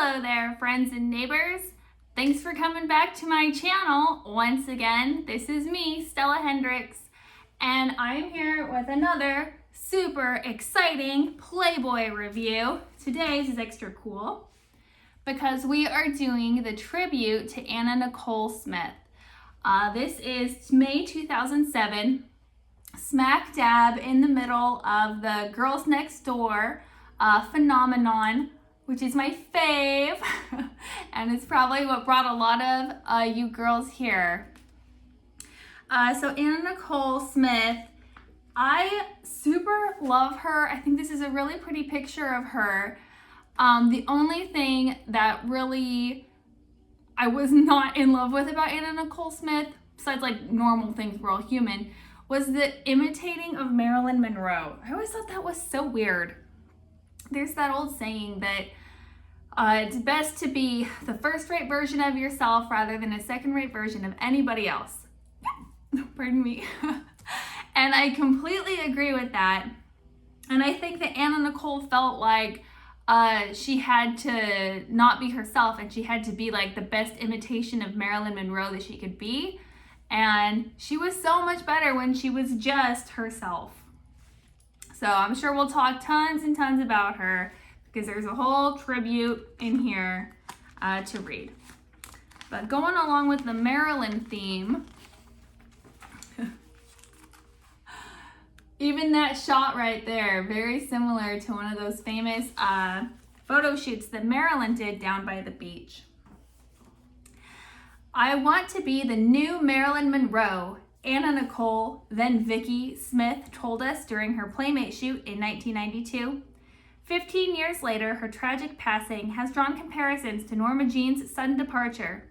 Hello there, friends and neighbors. Thanks for coming back to my channel once again. This is me, Stella Hendricks, and I'm here with another super exciting Playboy review. Today's is extra cool because we are doing the tribute to Anna Nicole Smith. This is May 2007, smack dab in the middle of the Girls Next Door phenomenon, which is my fave, and it's probably what brought a lot of you girls here. So Anna Nicole Smith, I super love her. I think this is a really pretty picture of her. The only thing that really I was not in love with about Anna Nicole Smith, besides like normal things, we're all human, was the imitating of Marilyn Monroe. I always thought that was so weird. There's that old saying that it's best to be the first-rate version of yourself rather than a second-rate version of anybody else. Pardon me. And I completely agree with that. And I think that Anna Nicole felt like she had to not be herself, and she had to be like the best imitation of Marilyn Monroe that she could be. And she was so much better when she was just herself. So I'm sure we'll talk tons and tons about her because there's a whole tribute in here to read. But going along with the Marilyn theme, even that shot right there, very similar to one of those famous photo shoots that Marilyn did down by the beach. I want to be the new Marilyn Monroe, Anna Nicole, then Vicki Smith, told us during her Playmate shoot in 1992. 15 years later, her tragic passing has drawn comparisons to Norma Jean's sudden departure.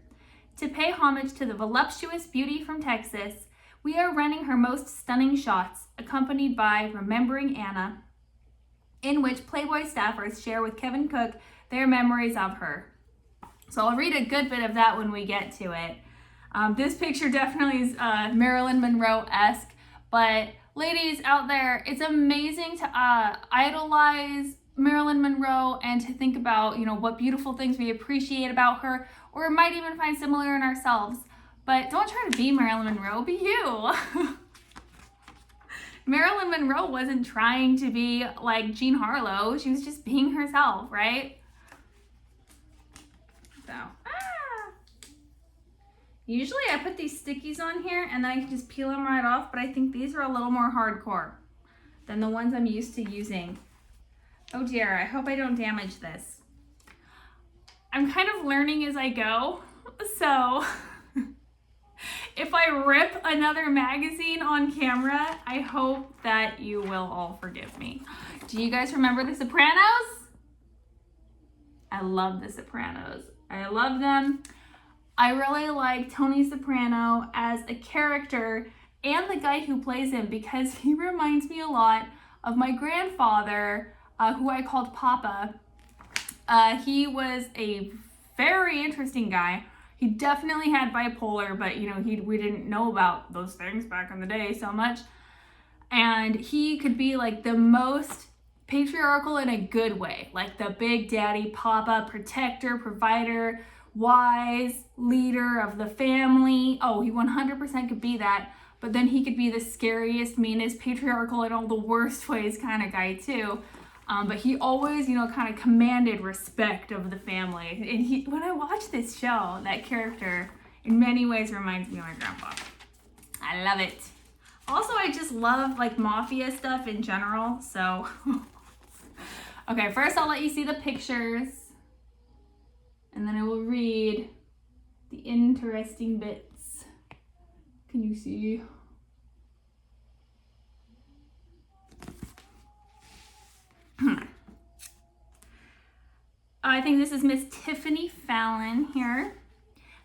To pay homage to the voluptuous beauty from Texas, we are running her most stunning shots, accompanied by Remembering Anna, in which Playboy staffers share with Kevin Cook their memories of her. So I'll read a good bit of that when we get to it. This picture definitely is Marilyn Monroe-esque, but ladies out there, it's amazing to idolize Marilyn Monroe and to think about, what beautiful things we appreciate about her, or might even find similar in ourselves. But don't try to be Marilyn Monroe, be you. Marilyn Monroe wasn't trying to be like Jean Harlow. She was just being herself, right? So, usually I put these stickies on here and then I can just peel them right off, but I think these are a little more hardcore than the ones I'm used to using. Oh dear, I hope I don't damage this. I'm kind of learning as I go, so if I rip another magazine on camera, I hope that you will all forgive me. Do you guys remember The Sopranos? I love The Sopranos. I love them. I really like Tony Soprano as a character and the guy who plays him because he reminds me a lot of my grandfather, who I called Papa. He was a very interesting guy. He definitely had bipolar, but we didn't know about those things back in the day so much. And he could be like the most patriarchal in a good way, like the big daddy, papa, protector, provider, wise leader of the family. Oh, he 100% could be that. But then he could be the scariest, meanest, patriarchal in all the worst ways kind of guy too. But he always, kind of commanded respect of the family. And when I watch this show, that character in many ways reminds me of my grandpa. I love it. Also, I just love like mafia stuff in general. So, okay, first I'll let you see the pictures. And then I will read the interesting bits. Can you see? I think this is Miss Tiffany Fallon here.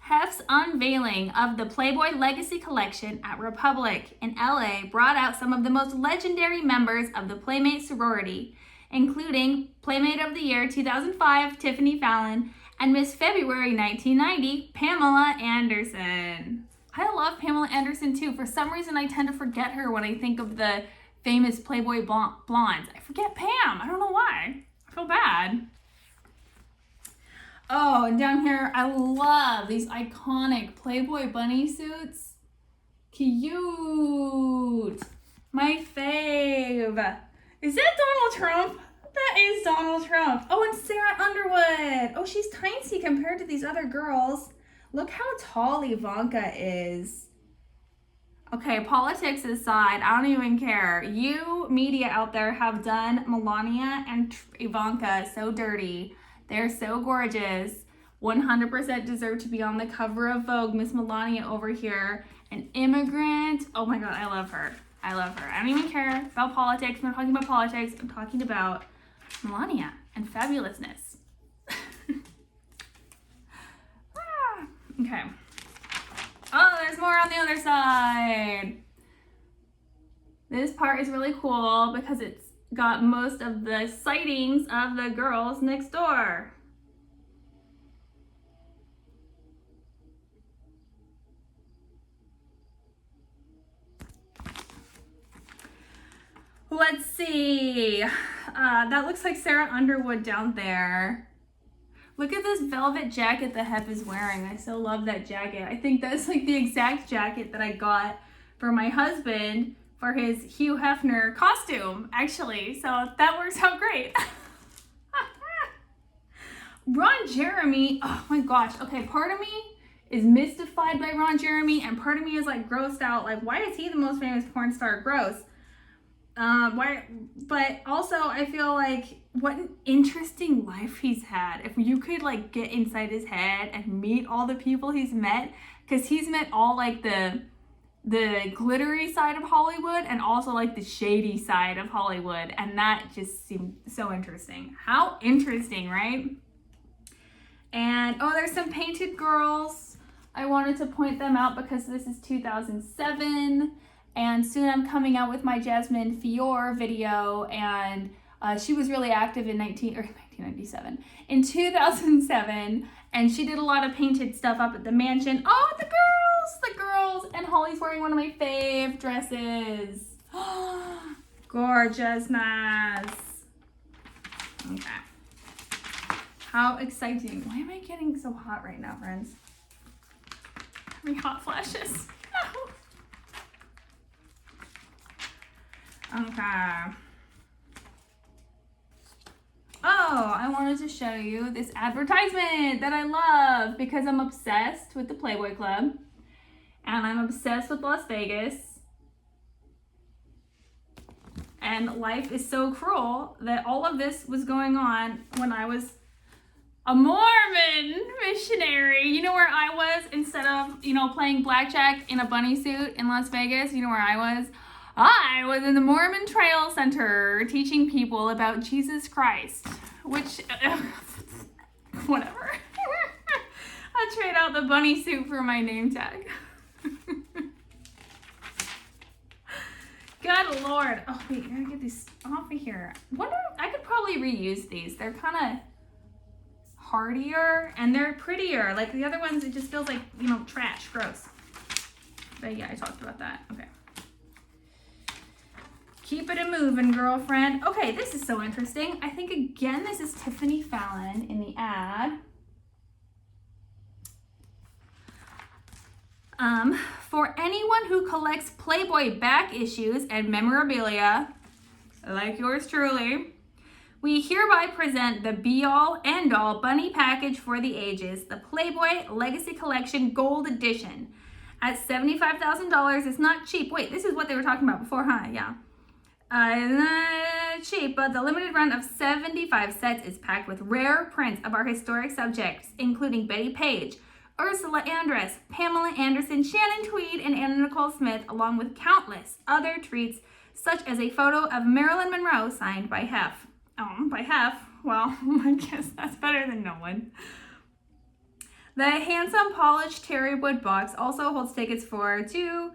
Hef's unveiling of the Playboy Legacy Collection at Republic in LA brought out some of the most legendary members of the Playmate sorority, including Playmate of the Year 2005 Tiffany Fallon and Miss February 1990 Pamela Anderson. I love Pamela Anderson too. For some reason I tend to forget her when I think of the famous Playboy blondes. I forget Pam. I don't know why. I feel bad. Oh, and down here, I love these iconic Playboy bunny suits. Cute. My fave. Is that Donald Trump? That is Donald Trump. Oh, and Sarah Underwood. Oh, she's tiny compared to these other girls. Look how tall Ivanka is. Okay, politics aside, I don't even care. You media out there have done Melania and Ivanka so dirty. They're so gorgeous. 100% deserve to be on the cover of Vogue. Miss Melania over here, an immigrant. Oh my God, I love her. I love her. I don't even care about politics. I'm not talking about politics. I'm talking about Melania and fabulousness. Okay. Oh, there's more on the other side. This part is really cool because it's got most of the sightings of the girls next door. Let's see. That looks like Sarah Underwood down there. Look at this velvet jacket that Hep is wearing. I so love that jacket. I think that's like the exact jacket that I got for my husband for his Hugh Hefner costume, actually. So that works out great. Ron Jeremy, oh my gosh. Okay, part of me is mystified by Ron Jeremy and part of me is like grossed out. Like, why is he the most famous porn star? Gross. But also I feel like what an interesting life he's had. If you could like get inside his head and meet all the people he's met, because he's met all like the glittery side of Hollywood and also like the shady side of Hollywood, and that just seemed so interesting. How interesting, right? And oh, there's some painted girls. I wanted to point them out because this is 2007. And soon I'm coming out with my Jasmine Fior video, and she was really active in 1997, in 2007, and she did a lot of painted stuff up at the mansion. Oh, the girls, and Holly's wearing one of my fave dresses. Gorgeousness. Okay. How exciting. Why am I getting so hot right now, friends? Having hot flashes. No. Okay. Oh, I wanted to show you this advertisement that I love because I'm obsessed with the Playboy Club and I'm obsessed with Las Vegas. And life is so cruel that all of this was going on when I was a Mormon missionary. You know where I was? Instead of, playing blackjack in a bunny suit in Las Vegas, you know where I was? I was in the Mormon Trail Center teaching people about Jesus Christ, which, whatever. I'll trade out the bunny suit for my name tag. Good Lord. Oh, wait, I gotta get these off of here. I could probably reuse these. They're kind of hardier and they're prettier. Like the other ones, it just feels like, trash, gross. But yeah, I talked about that. Okay. Keep it a-moving, girlfriend. Okay, this is so interesting. I think, again, this is Tiffany Fallon in the ad. For anyone who collects Playboy back issues and memorabilia, like yours truly, we hereby present the be-all, end-all bunny package for the ages, the Playboy Legacy Collection Gold Edition. At $75,000, it's not cheap. Wait, this is what they were talking about before, huh? Yeah. Cheap, but the limited run of 75 sets is packed with rare prints of our historic subjects, including Betty Page, Ursula Andress, Pamela Anderson, Shannon Tweed, and Anna Nicole Smith, along with countless other treats, such as a photo of Marilyn Monroe signed by Hef. Oh, by Hef? Well, I guess that's better than no one. The handsome, polished Terry Wood box also holds tickets for two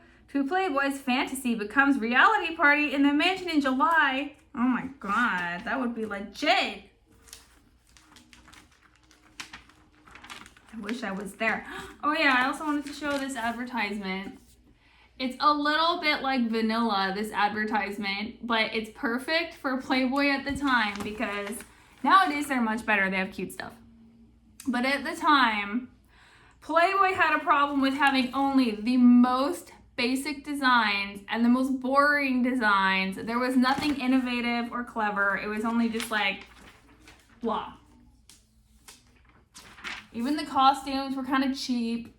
Playboy's Fantasy Becomes Reality Party in the mansion in July. Oh my God, that would be legit. I wish I was there. Oh yeah, I also wanted to show this advertisement. It's a little bit like vanilla, this advertisement, but it's perfect for Playboy at the time because nowadays they're much better. They have cute stuff. But at the time, Playboy had a problem with having only the most basic designs and the most boring designs. There was nothing innovative or clever. It was only just like, blah. Even the costumes were kind of cheap.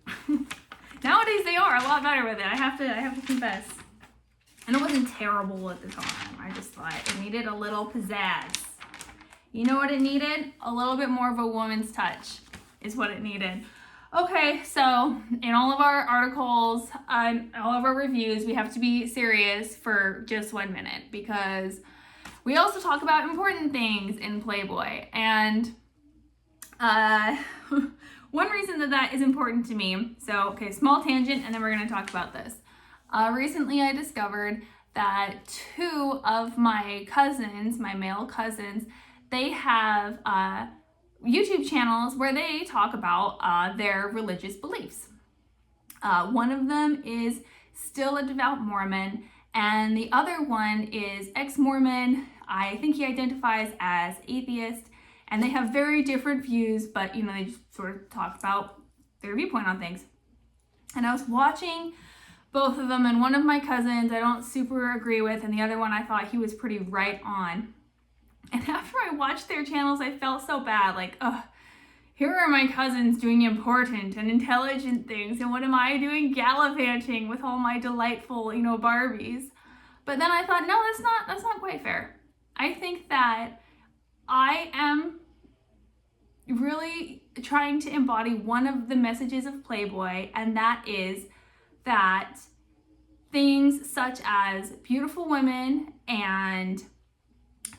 Nowadays they are a lot better with it. I have to confess. And it wasn't terrible at the time. I just thought it needed a little pizzazz. You know what it needed? A little bit more of a woman's touch is what it needed. Okay, so in all of our articles, all of our reviews, we have to be serious for just 1 minute because we also talk about important things in Playboy. And one reason that is important to me, so, okay, small tangent, and then we're going to talk about this. Recently I discovered that 2 of my cousins, my male cousins, they have YouTube channels where they talk about their religious beliefs. One of them is still a devout Mormon, and the other one is ex-Mormon. I think he identifies as atheist, and they have very different views, but they just sort of talk about their viewpoint on things. And I was watching both of them, and one of my cousins I don't super agree with, and the other one I thought he was pretty right on. And after I watched their channels, I felt so bad, like, ugh, here are my cousins doing important and intelligent things, and what am I doing gallivanting with all my delightful, Barbies? But then I thought, no, that's not quite fair. I think that I am really trying to embody one of the messages of Playboy, and that is that things such as beautiful women and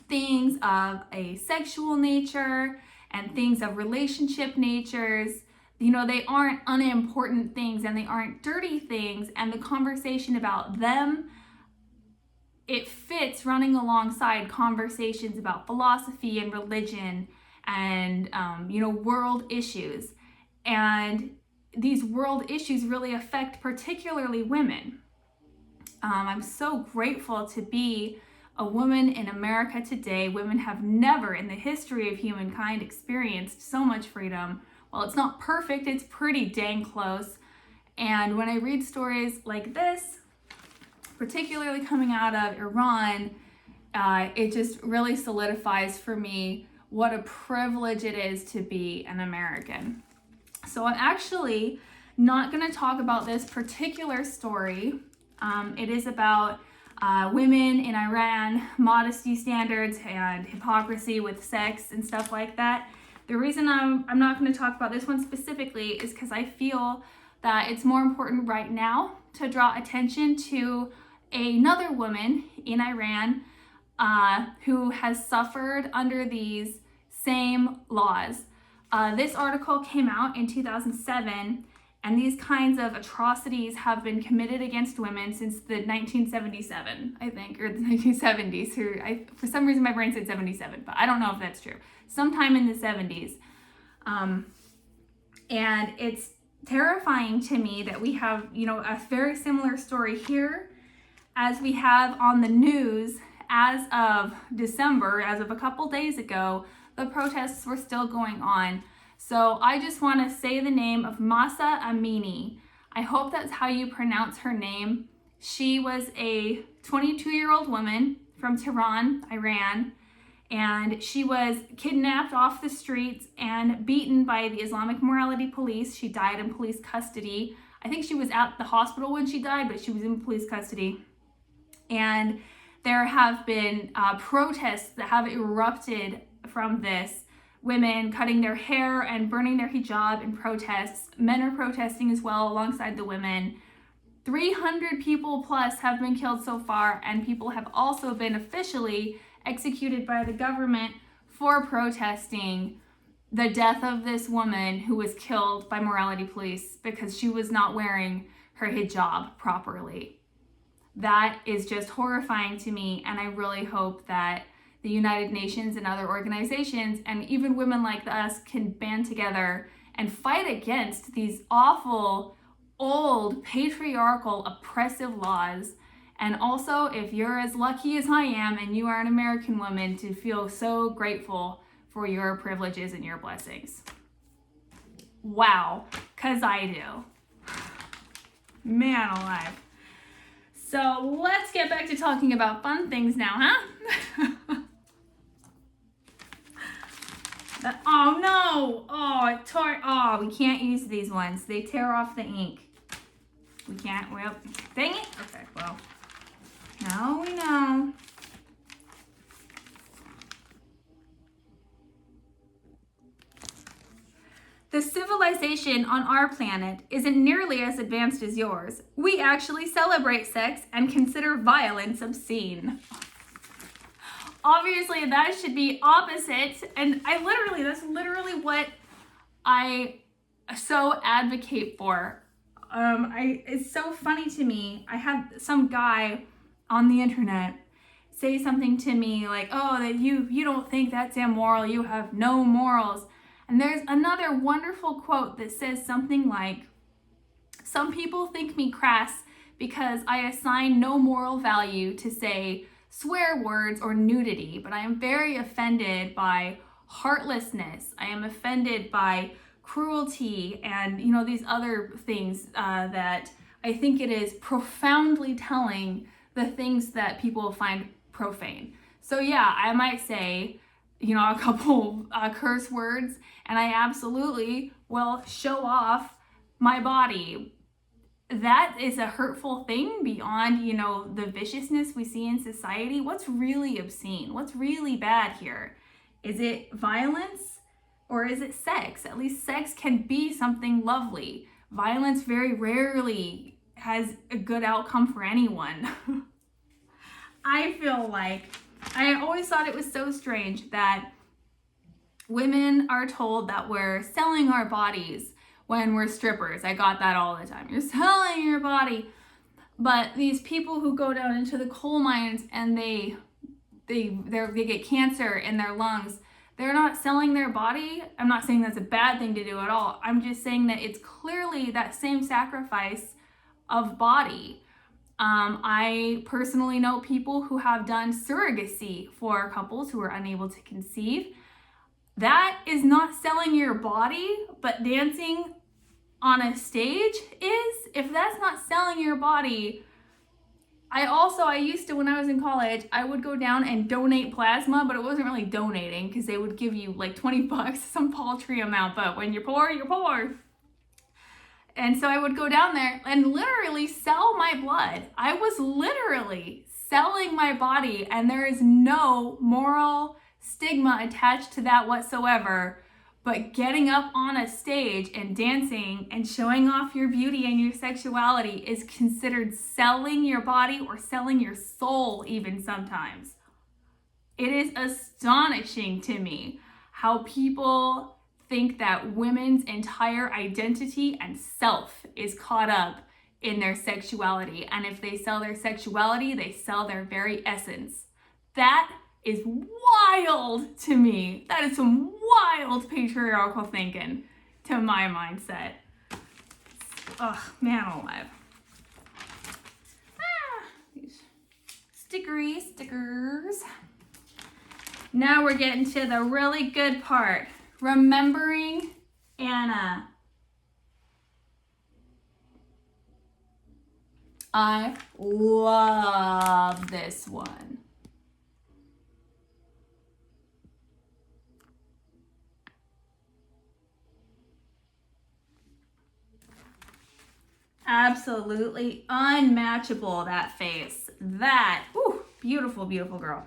things of a sexual nature and things of relationship natures, they aren't unimportant things and they aren't dirty things, and the conversation about them, it fits running alongside conversations about philosophy and religion and world issues. And these world issues really affect particularly women. I'm so grateful to be a woman in America today. Women have never in the history of humankind experienced so much freedom. While it's not perfect, it's pretty dang close. And when I read stories like this, particularly coming out of Iran, it just really solidifies for me what a privilege it is to be an American. So I'm actually not going to talk about this particular story. It is about women in Iran, modesty standards and hypocrisy with sex and stuff like that. The reason I'm not going to talk about this one specifically is because I feel that it's more important right now to draw attention to another woman in Iran who has suffered under these same laws. This article came out in 2007, and these kinds of atrocities have been committed against women since the 1977, I think, or the 1970s. For some reason, my brain said 77, but I don't know if that's true. Sometime in the 70s. And it's terrifying to me that we have, a very similar story here as we have on the news as of December, as of a couple days ago. The protests were still going on. So I just want to say the name of Mahsa Amini. I hope that's how you pronounce her name. She was a 22-year-old woman from Tehran, Iran, and she was kidnapped off the streets and beaten by the Islamic morality police. She died in police custody. I think she was at the hospital when she died, but she was in police custody. And there have been protests that have erupted from this. Women cutting their hair and burning their hijab in protests. Men are protesting as well alongside the women. 300 people plus have been killed so far, and people have also been officially executed by the government for protesting the death of this woman who was killed by morality police because she was not wearing her hijab properly. That is just horrifying to me, and I really hope that the United Nations and other organizations, and even women like us, can band together and fight against these awful, old, patriarchal, oppressive laws. And also, if you're as lucky as I am and you are an American woman, to feel so grateful for your privileges and your blessings. Wow, because I do. Man alive. So let's get back to talking about fun things now, huh? Oh no! Oh, it tore. Oh, we can't use these ones. They tear off the ink. We can't. Well, dang it. Okay, well. Now we know. The civilization on our planet isn't nearly as advanced as yours. We actually celebrate sex and consider violence obscene. Obviously, that should be opposite. And that's literally what I so advocate for. It's so funny to me. I had some guy on the internet say something to me like, oh, that you don't think that's immoral, you have no morals. And there's another wonderful quote that says something like, some people think me crass because I assign no moral value to, say, swear words or nudity, but I am very offended by heartlessness. I am offended by cruelty and, these other things that I think it is profoundly telling the things that people find profane. So yeah, I might say, a couple curse words, and I absolutely will show off my body. That is a hurtful thing beyond, the viciousness we see in society. What's really obscene? What's really bad here? Is it violence or is it sex? At least sex can be something lovely. Violence very rarely has a good outcome for anyone. I always thought it was so strange that women are told that we're selling our bodies when we're strippers. I got that all the time. You're selling your body. But these people who go down into the coal mines and they get cancer in their lungs, they're not selling their body. I'm not saying that's a bad thing to do at all. I'm just saying that it's clearly that same sacrifice of body. I personally know people who have done surrogacy for couples who are unable to conceive. That is not selling your body, but dancing on a stage is. If that's not selling your body, I used to, when I was in college, I would go down and donate plasma, but it wasn't really donating because they would give you like $20, some paltry amount, but when you're poor, you're poor. And so I would go down there and literally sell my blood. I was literally selling my body, and there is no moral stigma attached to that whatsoever. But getting up on a stage and dancing and showing off your beauty and your sexuality is considered selling your body or selling your soul even sometimes. It is astonishing to me how people think that women's entire identity and self is caught up in their sexuality. And if they sell their sexuality, they sell their very essence. That is wild to me. That is some wild patriarchal thinking to my mindset. Ugh, man alive. These stickers. Now we're getting to the really good part. Remembering Anna. I love this one. Absolutely unmatchable, that face. That, ooh, beautiful, beautiful girl.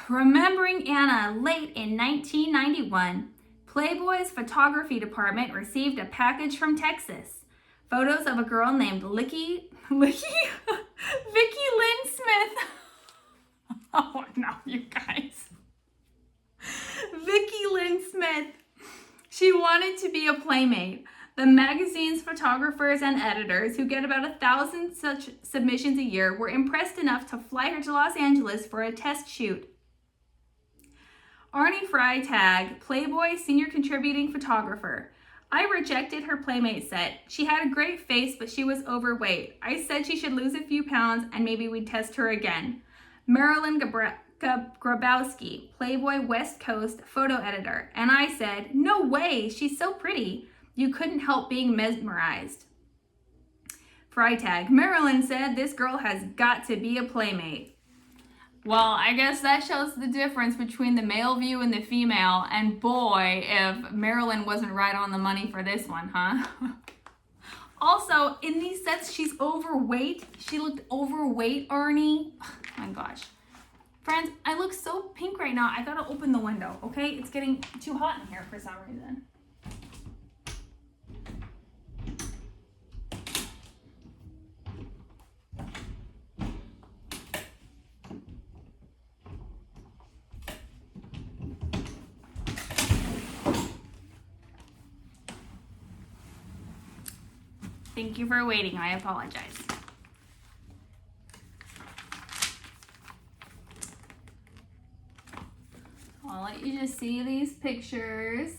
Remembering Anna, late in 1991, Playboy's photography department received a package from Texas. Photos of a girl named Vicky Lynn Smith. Oh no, you guys. Vicky Lynn Smith. She wanted to be a playmate. The magazine's photographers and editors, who get about 1,000 such submissions a year, were impressed enough to fly her to Los Angeles for a test shoot. Arnie Freitag, Playboy senior contributing photographer. I rejected her playmate set. She had a great face, but she was overweight. I said she should lose a few pounds and maybe we'd test her again. Marilyn Grabowski, Playboy West Coast photo editor, and I said, "No way, she's so pretty. You couldn't help being mesmerized." Freitag, Marilyn said, "This girl has got to be a playmate." Well, I guess that shows the difference between the male view and the female, and boy, if Marilyn wasn't right on the money for this one, huh? Also, in these sets, she's overweight. She looked overweight, Arnie. Oh my gosh. Friends, I look so pink right now. I gotta open the window, okay? It's getting too hot in here for some reason. Thank you for waiting. I apologize. I'll let you just see these pictures.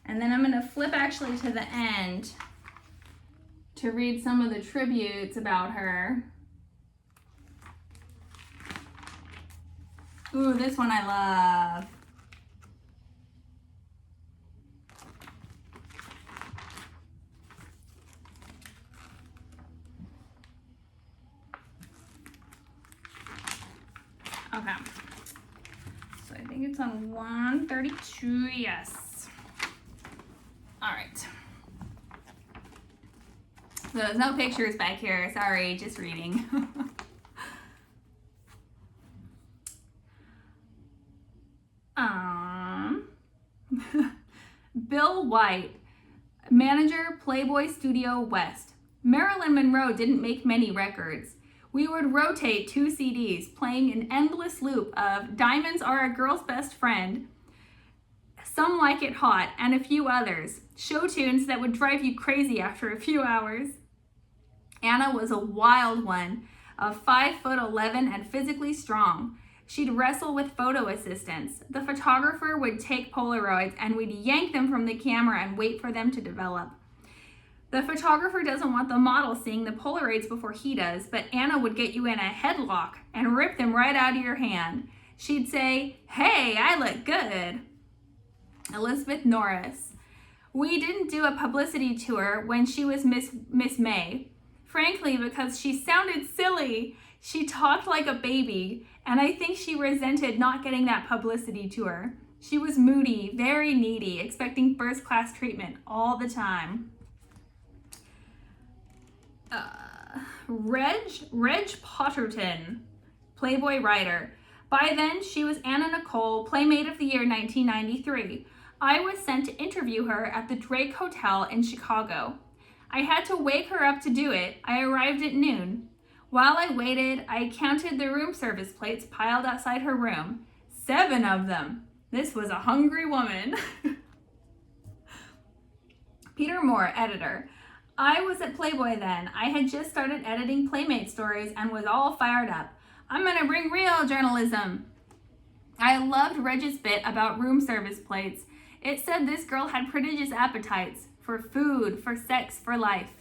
And then I'm going to flip actually to the end to read some of the tributes about her. Ooh, this one I love. Okay, so I think it's on 132, yes. All right. So there's no pictures back here, sorry, just reading. Bill White, manager, Playboy Studio West. Marilyn Monroe didn't make many records. We would rotate 2 CDs, playing an endless loop of Diamonds Are a Girl's Best Friend, Some Like It Hot, and a few others. Show tunes that would drive you crazy after a few hours. Anna was a wild one, of 5'11" and physically strong. She'd wrestle with photo assistants. The photographer would take Polaroids and we'd yank them from the camera and wait for them to develop. The photographer doesn't want the model seeing the Polaroids before he does, but Anna would get you in a headlock and rip them right out of your hand. She'd say, "Hey, I look good." Elizabeth Norris. We didn't do a publicity tour when she was Miss May. Frankly, because she sounded silly. She talked like a baby, and I think she resented not getting that publicity tour. She was moody, very needy, expecting first-class treatment all the time. Reg Potterton, Playboy writer. By then, she was Anna Nicole, Playmate of the Year 1993. I was sent to interview her at the Drake Hotel in Chicago. I had to wake her up to do it. I arrived at noon. While I waited, I counted the room service plates piled outside her room. 7 of them. This was a hungry woman. Peter Moore, editor. I was at Playboy then. I had just started editing Playmate stories and was all fired up. I'm gonna bring real journalism. I loved Reg's bit about room service plates. It said this girl had prodigious appetites for food, for sex, for life.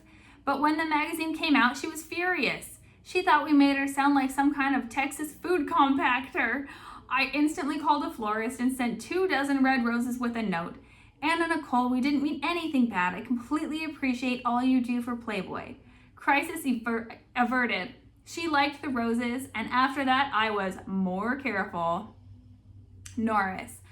But when the magazine came out, she was furious. She thought we made her sound like some kind of Texas food compactor. I instantly called a florist and sent 24 red roses with a note. Anna Nicole, we didn't mean anything bad. I completely appreciate all you do for Playboy. Crisis averted. She liked the roses, and after that, I was more careful. Norris.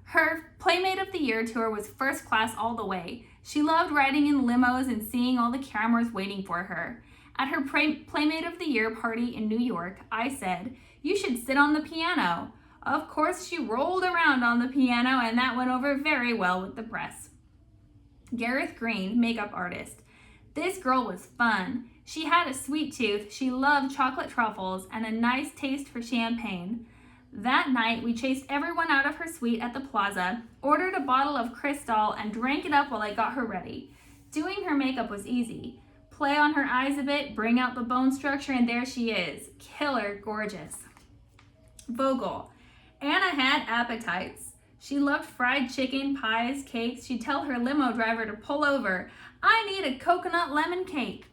Her Playmate of the Year tour was first class all the way. She loved riding in limos and seeing all the cameras waiting for her. At her Playmate of the Year party in New York, I said, "You should sit on the piano." Of course, she rolled around on the piano, and that went over very well with the press. Gareth Green, makeup artist. This girl was fun. She had a sweet tooth, she loved chocolate truffles, and a nice taste for champagne. That night, we chased everyone out of her suite at the plaza, ordered a bottle of Cristal, and drank it up while I got her ready. Doing her makeup was easy. Play on her eyes a bit, bring out the bone structure, and there she is. Killer gorgeous. Vogel. Anna had appetites. She loved fried chicken, pies, cakes. She'd tell her limo driver to pull over. "I need a coconut lemon cake."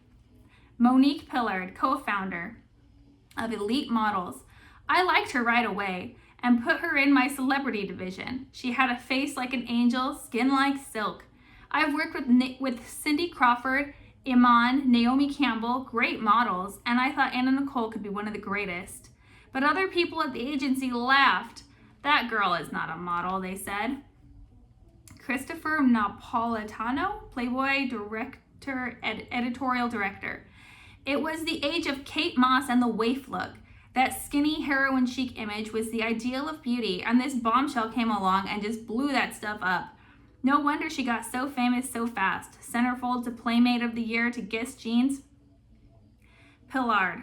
Monique Pillard, co-founder of Elite Models. I liked her right away and put her in my celebrity division. She had a face like an angel, skin like silk. I've worked with Cindy Crawford, Iman, Naomi Campbell, great models, and I thought Anna Nicole could be one of the greatest. But other people at the agency laughed. That girl is not a model, they said. Christopher Napolitano, Playboy editorial director. It was the age of Kate Moss and the waif look. That skinny heroin chic image was the ideal of beauty, and this bombshell came along and just blew that stuff up. No wonder she got so famous so fast. Centerfold to Playmate of the Year to Guess Jeans. Pillard.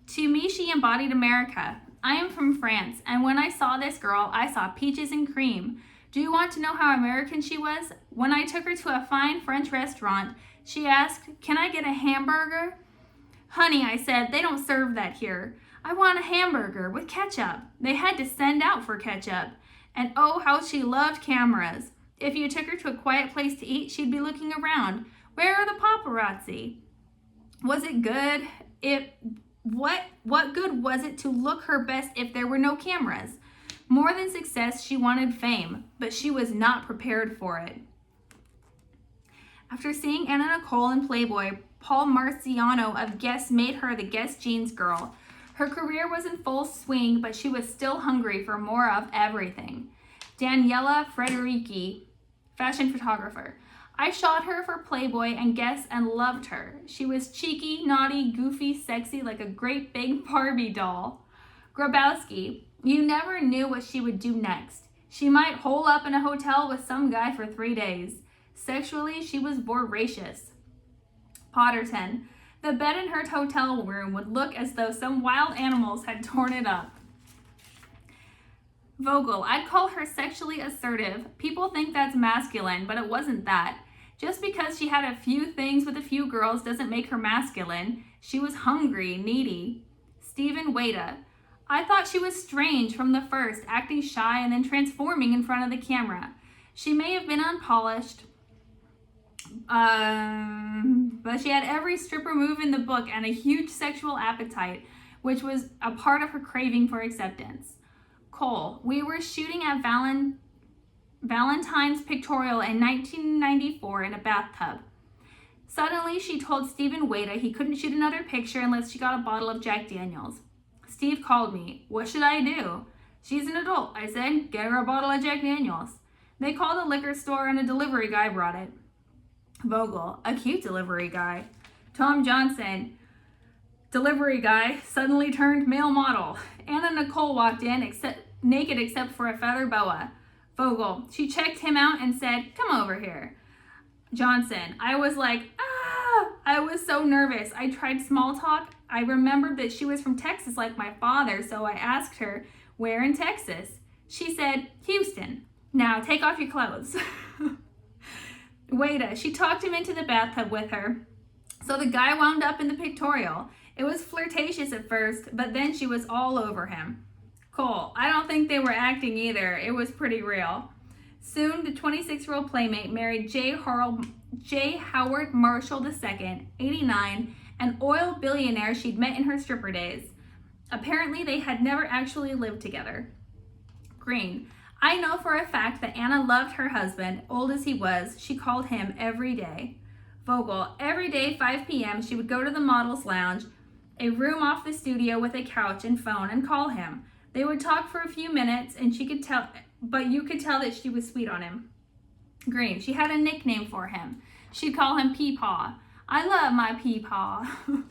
To me, she embodied America. I am from France, and when I saw this girl, I saw peaches and cream. Do you want to know how American she was? When I took her to a fine French restaurant, she asked, "Can I get a hamburger?" "Honey," I said, "they don't serve that here. I want a hamburger with ketchup." They had to send out for ketchup. And oh, how she loved cameras. If you took her to a quiet place to eat, she'd be looking around. Where are the paparazzi? Was it good? What good was it to look her best if there were no cameras? More than success, she wanted fame, but she was not prepared for it. After seeing Anna Nicole in Playboy, Paul Marciano of Guess made her the Guess Jeans girl. Her career was in full swing, but she was still hungry for more of everything. Daniela Frederici, fashion photographer. I shot her for Playboy and Guess and loved her. She was cheeky, naughty, goofy, sexy, like a great big Barbie doll. Grabowski. You never knew what she would do next. She might hole up in a hotel with some guy for 3 days. Sexually, she was voracious. Potterton. The bed in her hotel room would look as though some wild animals had torn it up. Vogel. I'd call her sexually assertive. People think that's masculine, but it wasn't that. Just because she had a few things with a few girls doesn't make her masculine. She was hungry, needy. Stephen Wada. I thought she was strange from the first, acting shy and then transforming in front of the camera. She may have been unpolished, but she had every stripper move in the book and a huge sexual appetite, which was a part of her craving for acceptance. Cole. We were shooting at Valentine's Pictorial in 1994 in a bathtub. Suddenly, she told Stephen Wada he couldn't shoot another picture unless she got a bottle of Jack Daniels. Steve called me. What should I do? She's an adult, I said. Get her a bottle of Jack Daniels. They called a liquor store and a delivery guy brought it. Vogel. A cute delivery guy. Tom Johnson. Delivery guy suddenly turned male model. Anna Nicole walked in naked except for a feather boa. Vogel. She checked him out and said, "Come over here." Johnson. I was like, ah! I was so nervous. I tried small talk. I remembered that she was from Texas like my father, so I asked her, "Where in Texas?" She said, "Houston." Now take off your clothes. Wada. She talked him into the bathtub with her. So the guy wound up in the pictorial. It was flirtatious at first, but then she was all over him. Cole. I don't think they were acting either. It was pretty real. Soon, the 26-year-old Playmate married J. Howard Marshall II, 89, an oil billionaire she'd met in her stripper days. Apparently, they had never actually lived together. Green. I know for a fact that Anna loved her husband, old as he was. She called him every day. Vogel. Every day, 5 p.m., she would go to the model's lounge, a room off the studio with a couch and phone, and call him. They would talk for a few minutes, and you could tell that she was sweet on him. Green. She had a nickname for him. She'd call him Peepaw. I love my Peepaw.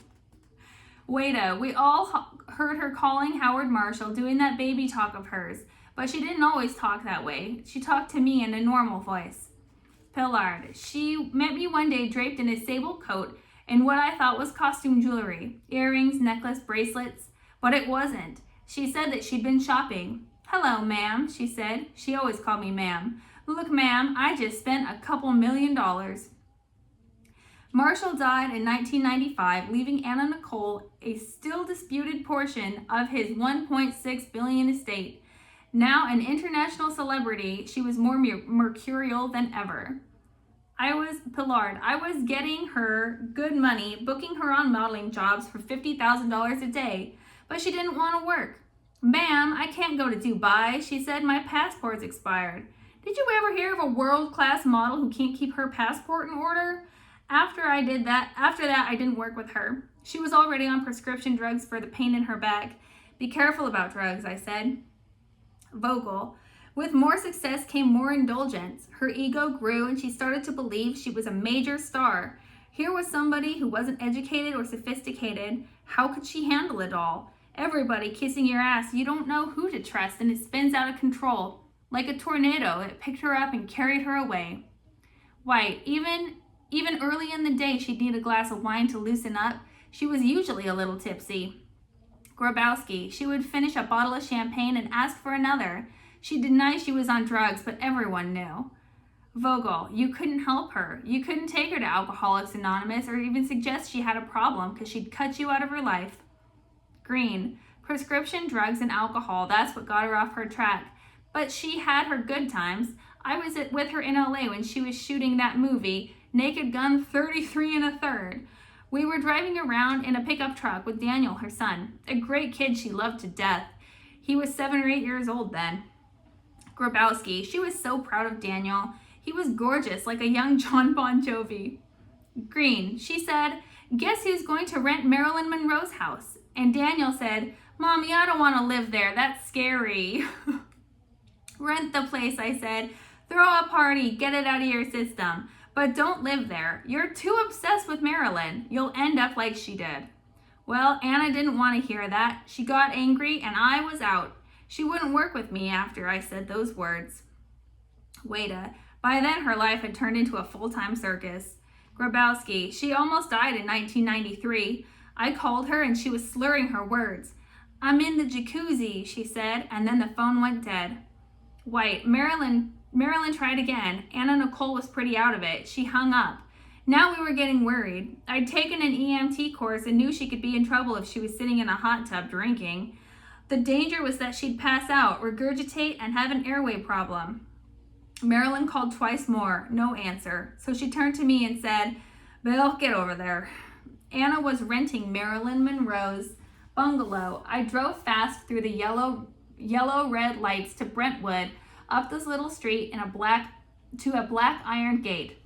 Wada. We all heard her calling Howard Marshall, doing that baby talk of hers, but she didn't always talk that way. She talked to me in a normal voice. Pillard. She met me one day draped in a sable coat and what I thought was costume jewelry, earrings, necklace, bracelets, but it wasn't. She said that she'd been shopping. Hello, ma'am, she said. She always called me ma'am. Look, ma'am, I just spent a couple $1 million. Marshall died in 1995, leaving Anna Nicole a still disputed portion of his $1.6 billion estate. Now an international celebrity, she was more mercurial than ever. I was getting her good money, booking her on modeling jobs for $50,000 a day, but she didn't want to work. Ma'am, I can't go to Dubai, she said. My passport's expired. Did you ever hear of a world-class model who can't keep her passport in order? After that, I didn't work with her. She was already on prescription drugs for the pain in her back. Be careful about drugs, I said. Vocal. With more success came more indulgence. Her ego grew and she started to believe she was a major star. Here was somebody who wasn't educated or sophisticated. How could she handle it all? Everybody kissing your ass. You don't know who to trust and it spins out of control. Like a tornado, it picked her up and carried her away. White. Even early in the day, she'd need a glass of wine to loosen up. She was usually a little tipsy. Grabowski. She would finish a bottle of champagne and ask for another. She denied she was on drugs, but everyone knew. Vogel. You couldn't help her. You couldn't take her to Alcoholics Anonymous or even suggest she had a problem because she'd cut you out of her life. Green. Prescription drugs and alcohol. That's what got her off her track. But she had her good times. I was with her in LA when she was shooting that movie, Naked Gun 33 1/3. We were driving around in a pickup truck with Daniel, her son, a great kid she loved to death. He was 7 or 8 years old then. Grabowski. She was so proud of Daniel. He was gorgeous, like a young John Bon Jovi. Green. She said, guess who's going to rent Marilyn Monroe's house? And Daniel said, Mommy, I don't want to live there. That's scary. Rent the place, I said. Throw a party. Get it out of your system. But don't live there. You're too obsessed with Marilyn. You'll end up like she did. Well, Anna didn't want to hear that. She got angry and I was out. She wouldn't work with me after I said those words. Wada. By then, her life had turned into a full-time circus. Grabowski. She almost died in 1993. I called her and she was slurring her words. I'm in the jacuzzi, she said, and then the phone went dead. White. Marilyn tried again. Nicole was pretty out of it. She hung up. Now we were getting worried. I'd taken an EMT course and knew she could be in trouble if she was sitting in a hot tub drinking. The danger was that she'd pass out, regurgitate, and have an airway problem. Marilyn called twice more. No answer. So she turned to me and said, Bill, get over there. Anna was renting Marilyn Monroe's bungalow. I drove fast through the yellow-red lights to Brentwood, up this little street to a black iron gate.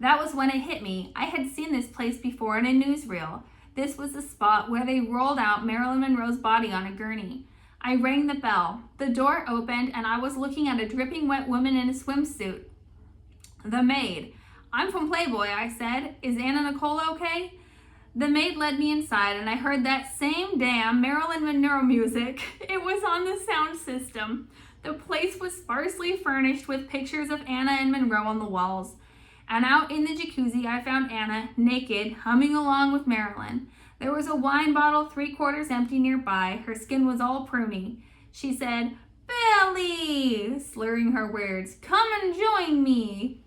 That was when it hit me. I had seen this place before in a newsreel. This was the spot where they rolled out Marilyn Monroe's body on a gurney. I rang the bell. The door opened and I was looking at a dripping wet woman in a swimsuit. The maid. I'm from Playboy, I said. Is Nicole okay? The maid led me inside and I heard that same damn Marilyn Monroe music. It was on the sound system. The place was sparsely furnished with pictures of Anna and Monroe on the walls. And out in the jacuzzi, I found Anna, naked, humming along with Marilyn. There was a wine bottle 3/4 empty nearby. Her skin was all pruny. She said, Billy, slurring her words, come and join me.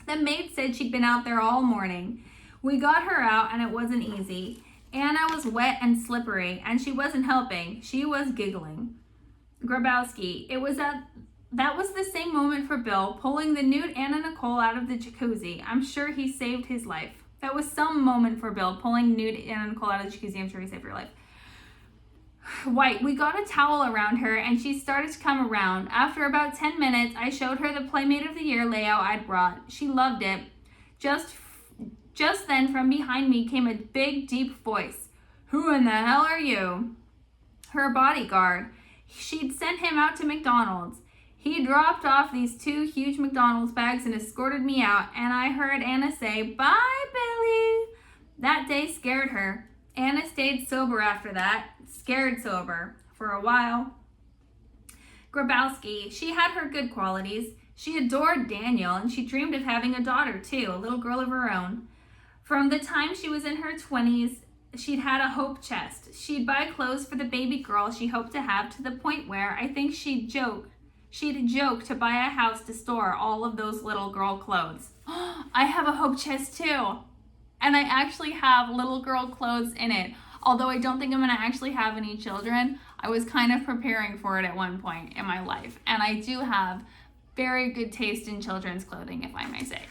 The maid said she'd been out there all morning. We got her out and it wasn't easy. Anna was wet and slippery and she wasn't helping. She was giggling. Grabowski. That was the same moment for Bill, pulling the nude Nicole out of the jacuzzi. I'm sure he saved his life. That was some moment for Bill, pulling nude Nicole out of the jacuzzi. I'm sure he saved her life. White. We got a towel around her and she started to come around. After about 10 minutes, I showed her the Playmate of the Year layout I'd brought. She loved it. Just then, from behind me came a big, deep voice. Who in the hell are you? Her bodyguard. She'd sent him out to McDonald's. He dropped off these 2 huge McDonald's bags and escorted me out, and I heard Anna say, bye, Billy. That day scared her. Anna stayed sober after that, scared sober, for a while. Grabowski. She had her good qualities. She adored Daniel, and she dreamed of having a daughter, too, a little girl of her own. From the time she was in her 20s, she'd had a hope chest. She'd buy clothes for the baby girl she hoped to have, to the point where I think she'd joke to buy a house to store all of those little girl clothes. I have a hope chest too. And I actually have little girl clothes in it. Although I don't think I'm gonna actually have any children, I was kind of preparing for it at one point in my life. And I do have very good taste in children's clothing, if I may say.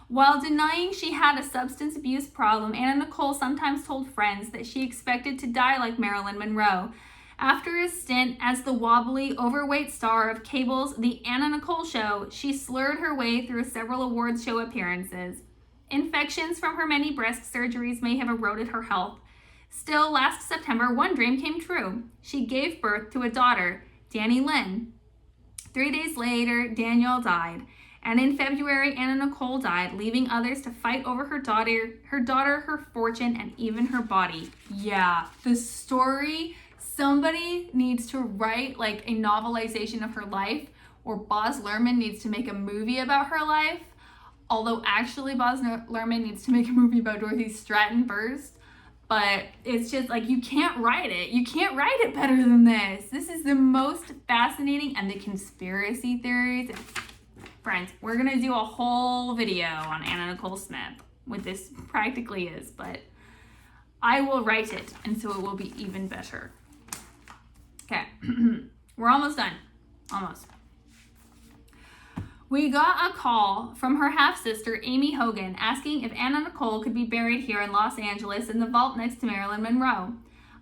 While denying she had a substance abuse problem, Anna Nicole sometimes told friends that she expected to die like Marilyn Monroe. After a stint as the wobbly, overweight star of cable's The Anna Nicole Show, she slurred her way through several awards show appearances. Infections from her many breast surgeries may have eroded her health. Still, last September, one dream came true. She gave birth to a daughter, Danny Lynn. 3 days later, Danielle died. And in February, Anna Nicole died, leaving others to fight over her daughter, her fortune, and even her body. Yeah, the story, somebody needs to write like a novelization of her life, or Baz Luhrmann needs to make a movie about her life. Although actually Baz Luhrmann needs to make a movie about Dorothy Stratton first. But it's just like, you can't write it. You can't write it better than this. This is the most fascinating, and the conspiracy theories. Friends, we're going to do a whole video on Anna Nicole Smith, what this practically is, but I will write it, and so it will be even better. Okay, we're almost done. Almost. We got a call from her half-sister, Amy Hogan, asking if Anna Nicole could be buried here in Los Angeles in the vault next to Marilyn Monroe.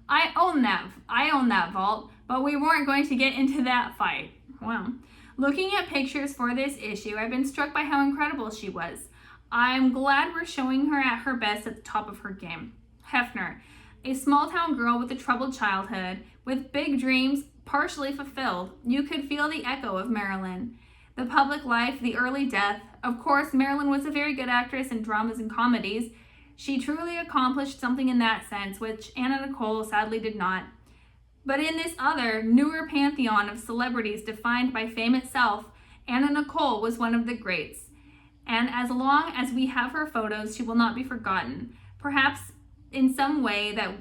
I own that vault, but we weren't going to get into that fight. Well, looking at pictures for this issue, I've been struck by how incredible she was. I'm glad we're showing her at her best at the top of her game. Hefner, a small-town girl with a troubled childhood, with big dreams partially fulfilled. You could feel the echo of Marilyn. The public life, the early death. Of course, Marilyn was a very good actress in dramas and comedies. She truly accomplished something in that sense, which Anna Nicole sadly did not. But in this other, newer pantheon of celebrities defined by fame itself, Anna Nicole was one of the greats. And as long as we have her photos, she will not be forgotten. Perhaps in some way that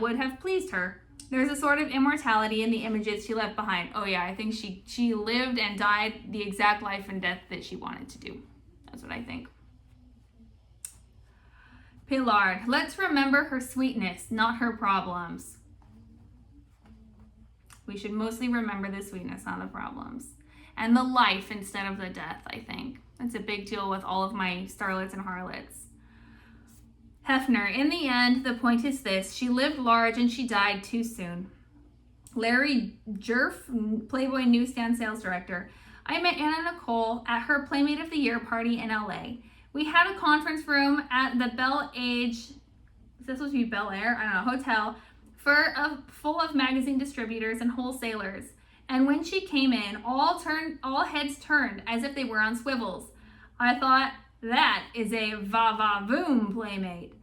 would have pleased her. There's a sort of immortality in the images she left behind. Oh yeah, I think she lived and died the exact life and death that she wanted to do. That's what I think. Pilar, let's remember her sweetness, not her problems. We should mostly remember the sweetness, not the problems. And the life instead of the death, I think. That's a big deal with all of my starlets and harlots. Hefner, in the end, the point is this. She lived large and she died too soon. Larry Jerf, Playboy newsstand sales director. I met Anna Nicole at her Playmate of the Year party in LA. We had a conference room at the Bel Age, is this supposed to be Bel Air? I don't know, hotel, full of magazine distributors and wholesalers. And when she came in, all heads turned as if they were on swivels. I thought, that is a va-va-voom Playmate.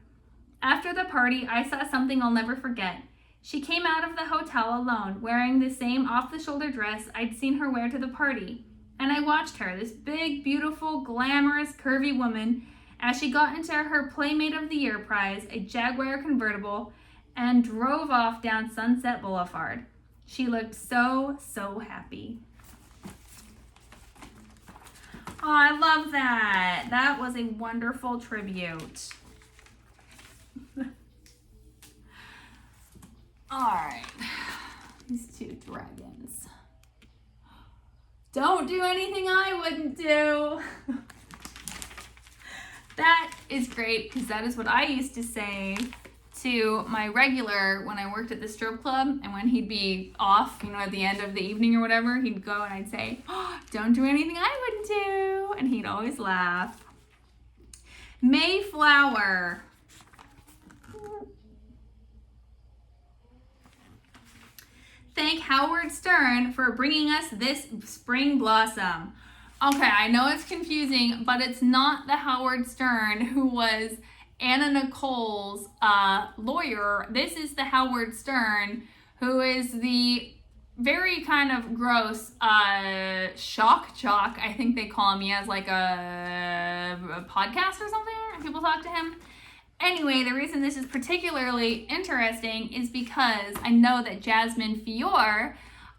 After the party, I saw something I'll never forget. She came out of the hotel alone, wearing the same off-the-shoulder dress I'd seen her wear to the party. And I watched her, this big, beautiful, glamorous, curvy woman, as she got into her Playmate of the Year prize, a Jaguar convertible, and drove off down Sunset Boulevard. She looked so, so happy. Oh, I love that. That was a wonderful tribute. All right. These two dragons. Don't do anything I wouldn't do. That is great, because that is what I used to say to my regular when I worked at the strip club, and when he'd be off, at the end of the evening or whatever, he'd go and I'd say, oh, don't do anything I wouldn't do, and he'd always laugh. Mayflower. Thank Howard Stern for bringing us this spring blossom. Okay, I know it's confusing, but it's not the Howard Stern who was Anna Nicole's lawyer. This is the Howard Stern who is the very kind of gross shock jock, I think they call him. He has like a podcast or something, and people talk to him. Anyway, the reason this is particularly interesting is because I know that Jasmine Fior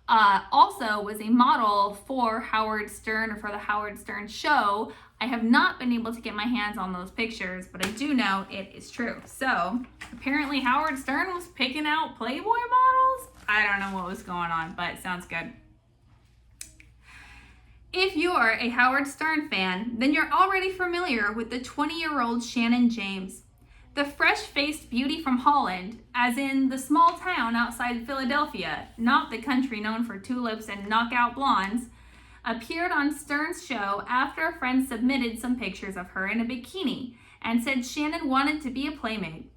also was a model for Howard Stern, or for the Howard Stern show. I have not been able to get my hands on those pictures, but I do know it is true. So apparently Howard Stern was picking out Playboy models. I don't know what was going on, but it sounds good. If you're a Howard Stern fan, then you're already familiar with the 20-year-old Shannon James. The fresh-faced beauty from Holland, as in the small town outside Philadelphia, not the country known for tulips and knockout blondes, appeared on Stern's show after a friend submitted some pictures of her in a bikini and said Shannon wanted to be a playmate.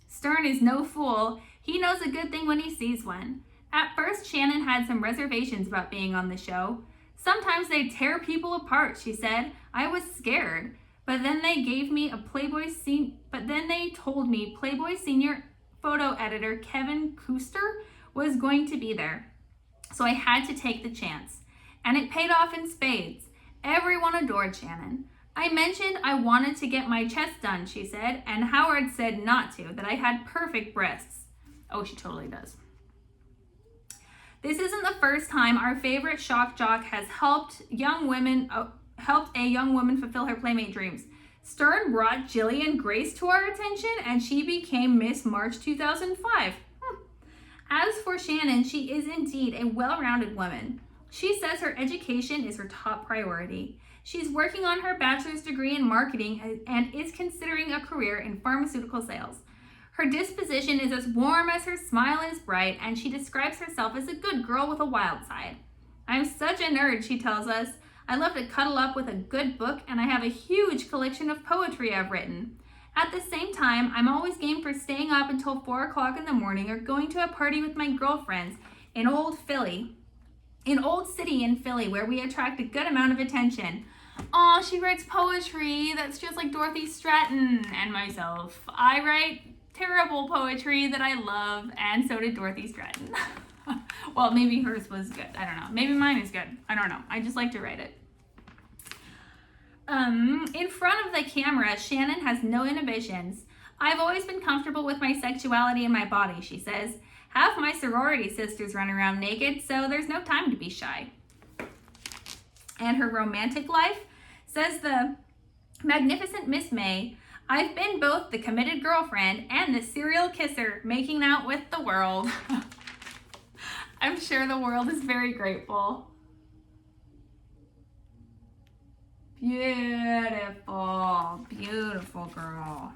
Stern is no fool. He knows a good thing when he sees one. At first, Shannon had some reservations about being on the show. Sometimes they tear people apart, she said. I was scared. But then they told me Playboy senior photo editor Kevin Kuster was going to be there. So I had to take the chance. And it paid off in spades. Everyone adored Shannon. I mentioned I wanted to get my chest done, she said, and Howard said not to, that I had perfect breasts. Oh, she totally does. This isn't the first time our favorite shock jock has helped a young woman fulfill her playmate dreams. Stern brought Jillian Grace to our attention, and she became Miss March 2005. As for Shannon, she is indeed a well-rounded woman. She says her education is her top priority. She's working on her bachelor's degree in marketing and is considering a career in pharmaceutical sales. Her disposition is as warm as her smile is bright, and she describes herself as a good girl with a wild side. I'm such a nerd, she tells us. I love to cuddle up with a good book, and I have a huge collection of poetry I've written. At the same time, I'm always game for staying up until 4 o'clock in the morning or going to a party with my girlfriends in Old City in Philly, where we attract a good amount of attention. Aw, she writes poetry that's just like Dorothy Stratton and myself. I write terrible poetry that I love, and so did Dorothy Stratton. Well, maybe hers was good. I don't know. Maybe mine is good. I don't know. I just like to write it. In front of the camera, Shannon has no inhibitions. I've always been comfortable with my sexuality and my body, she says. Half my sorority sisters run around naked, so there's no time to be shy. And her romantic life, says the magnificent Miss May, I've been both the committed girlfriend and the serial kisser, making out with the world. I'm sure the world is very grateful. Beautiful, beautiful girl.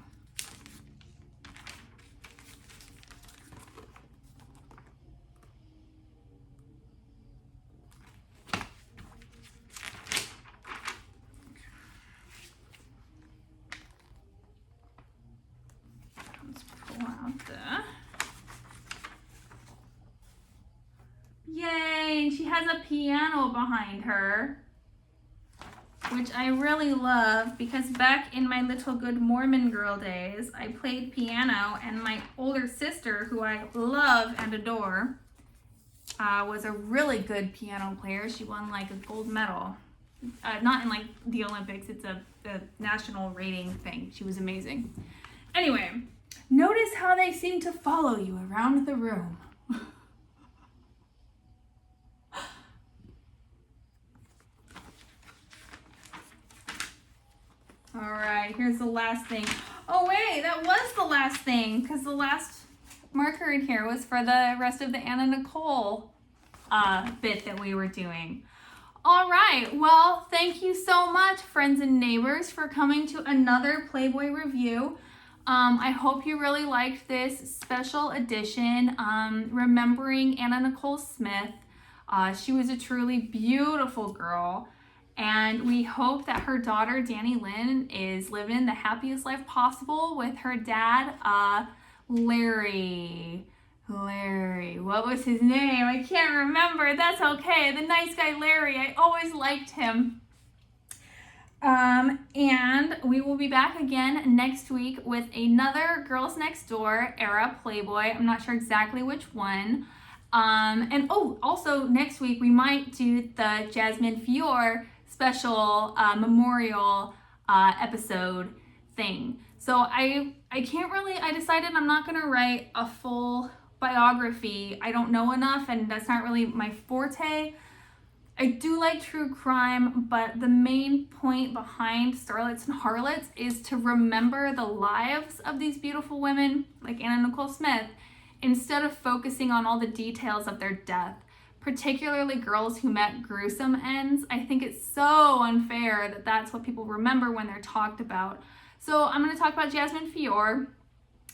Let's pull out the... Yay, and she has a piano behind her, which I really love because back in my little good Mormon girl days, I played piano, and my older sister, who I love and adore, was a really good piano player. She won like a gold medal. Not in like the Olympics, it's a national rating thing. She was amazing. Anyway, notice how they seem to follow you around the room. All right, here's the last thing. Oh wait, that was the last thing, because the last marker in here was for the rest of the Anna Nicole bit that we were doing. All right, well, thank you so much, friends and neighbors, for coming to another Playboy review. I hope you really liked this special edition, remembering Anna Nicole Smith. She was a truly beautiful girl. And we hope that her daughter, Danny Lynn, is living the happiest life possible with her dad, Larry. What was his name? I can't remember. That's okay. The nice guy, Larry. I always liked him. And we will be back again next week with another Girls Next Door era Playboy. I'm not sure exactly which one. And also next week we might do the Jasmine Fior special memorial episode thing. So I decided I'm not gonna write a full biography. I don't know enough, and that's not really my forte. I do like true crime, but the main point behind Starlets and Harlots is to remember the lives of these beautiful women like Anna Nicole Smith instead of focusing on all the details of their death, particularly girls who met gruesome ends. I think it's so unfair that that's what people remember when they're talked about. So I'm going to talk about Jasmine Fior.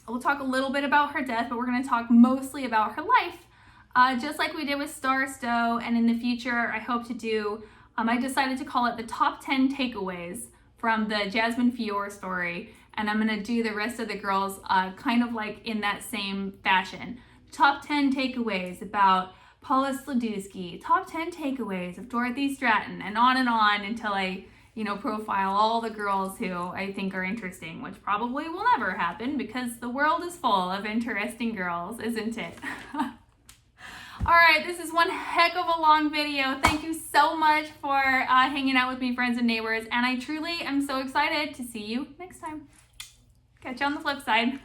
We'll talk a little bit about her death, but we're going to talk mostly about her life. Just like we did with Star Stowe, and in the future I hope to do, I decided to call it the top 10 takeaways from the Jasmine Fior story, and I'm going to do the rest of the girls kind of like in that same fashion. Top 10 takeaways about Paula Sludowski, top 10 takeaways of Dorothy Stratton, and on until I profile all the girls who I think are interesting, which probably will never happen because the world is full of interesting girls, isn't it? All right, this is one heck of a long video. Thank you so much for hanging out with me, friends and neighbors, and I truly am so excited to see you next time. Catch you on the flip side.